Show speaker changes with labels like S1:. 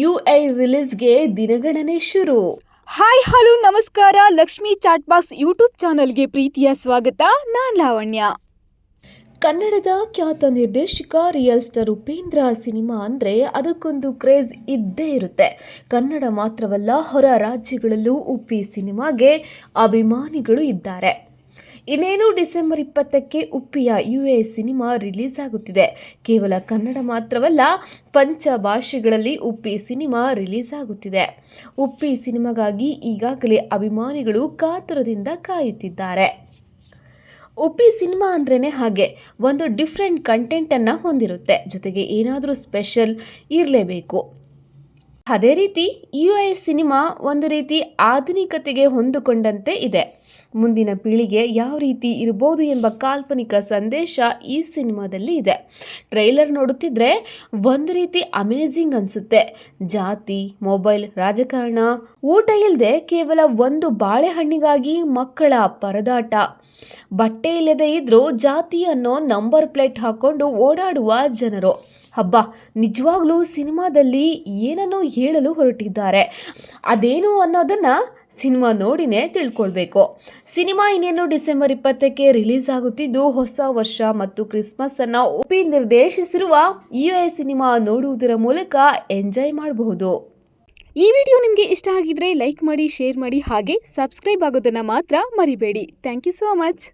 S1: ಯುಎ ರಿಲೀಸ್ಗೆ ದಿನಗಣನೆ ಶುರು.
S2: Hi hello ನಮಸ್ಕಾರ. Lakshmi chat box YouTube ಚಾನಲ್ಗೆ ಪ್ರೀತಿಯ ಸ್ವಾಗತ. ನಾನ್ ಲಾವಣ್ಯ.
S1: ಕನ್ನಡದ ಖ್ಯಾತ ನಿರ್ದೇಶಕ ರಿಯಲ್ ಸ್ಟಾರ್ ಉಪೇಂದ್ರ ಸಿನಿಮಾ ಅಂದರೆ ಅದಕ್ಕೊಂದು ಕ್ರೇಜ್ ಇದ್ದೇ ಇರುತ್ತೆ. ಕನ್ನಡ ಮಾತ್ರವಲ್ಲ, ಹೊರ ರಾಜ್ಯಗಳಲ್ಲೂ ಉಪ್ಪಿ ಸಿನಿಮಾಗೆ ಅಭಿಮಾನಿಗಳು ಇದ್ದಾರೆ. ಇನ್ನೇನು ಡಿಸೆಂಬರ್ 20ಕ್ಕೆ ಉಪ್ಪಿಯ ಯುಎ ಸಿನಿಮಾ ರಿಲೀಸ್ ಆಗುತ್ತಿದೆ. ಕೇವಲ ಕನ್ನಡ ಮಾತ್ರವಲ್ಲ, ಪಂಚ ಭಾಷೆಗಳಲ್ಲಿ ಉಪ್ಪಿ ಸಿನಿಮಾ ರಿಲೀಸ್ ಆಗುತ್ತಿದೆ. ಉಪ್ಪಿ ಸಿನಿಮಾಗಾಗಿ ಈಗಾಗಲೇ ಅಭಿಮಾನಿಗಳು ಕಾತುರದಿಂದ ಕಾಯುತ್ತಿದ್ದಾರೆ. ಉಪ್ಪಿ ಸಿನಿಮಾ ಅಂದ್ರೇ ಹಾಗೆ ಒಂದು ಡಿಫ್ರೆಂಟ್ ಕಂಟೆಂಟನ್ನು ಹೊಂದಿರುತ್ತೆ. ಜೊತೆಗೆ ಏನಾದರೂ ಸ್ಪೆಷಲ್ ಇರಲೇಬೇಕು. ಅದೇ ರೀತಿ ಯುಎ ಸಿನಿಮಾ ಒಂದು ರೀತಿ ಆಧುನಿಕತೆಗೆ ಹೊಂದಿಕೊಂಡಂತೆ ಇದೆ. ಮುಂದಿನ ಪೀಳಿಗೆ ಯಾವ ರೀತಿ ಇರಬಹುದು ಎಂಬ ಕಾಲ್ಪನಿಕ ಸಂದೇಶ ಈ ಸಿನಿಮಾದಲ್ಲಿ ಇದೆ. ಟ್ರೈಲರ್ ನೋಡುತ್ತಿದ್ರೆ ಒಂದು ರೀತಿ ಅಮೇಝಿಂಗ್ ಅನಿಸುತ್ತೆ. ಜಾತಿ, ಮೊಬೈಲ್, ರಾಜಕಾರಣ, ಊಟ ಇಲ್ಲದೆ ಕೇವಲ ಒಂದು ಬಾಳೆಹಣ್ಣಿಗಾಗಿ ಮಕ್ಕಳ ಪರದಾಟ, ಬಟ್ಟೆ ಇಲ್ಲದೆ ಇದ್ರೂ ಜಾತಿ ಅನ್ನೋ ನಂಬರ್ ಪ್ಲೇಟ್ ಹಾಕೊಂಡು ಓಡಾಡುವ ಜನರು. ಹಬ್ಬ, ನಿಜವಾಗ್ಲೂ ಸಿನಿಮಾದಲ್ಲಿ ಏನನ್ನೋ ಹೇಳಲು ಹೊರಟಿದ್ದಾರೆ. ಅದೇನು ಅನ್ನೋದನ್ನು ಸಿನಿಮಾ ನೋಡಿನೇ ತಿಳ್ಕೊಳ್ಬೇಕು. ಸಿನಿಮಾ ಇನ್ನೇನು ಡಿಸೆಂಬರ್ 20ಕ್ಕೆ ರಿಲೀಸ್ ಆಗುತ್ತಿದ್ದು, ಹೊಸ ವರ್ಷ ಮತ್ತು ಕ್ರಿಸ್ಮಸ್ ಅನ್ನು ಉಪ್ಪಿ ನಿರ್ದೇಶಿಸಿರುವ ಯುಎ ಸಿನಿಮಾ ನೋಡುವುದರ ಮೂಲಕ ಎಂಜಾಯ್ ಮಾಡಬಹುದು.
S2: ಈ ವಿಡಿಯೋ ನಿಮಗೆ ಇಷ್ಟ ಆಗಿದ್ರೆ ಲೈಕ್ ಮಾಡಿ, ಶೇರ್ ಮಾಡಿ, ಹಾಗೆ ಸಬ್ಸ್ಕ್ರೈಬ್ ಆಗೋದನ್ನ ಮಾತ್ರ ಮರಿಬೇಡಿ. Thank you so much.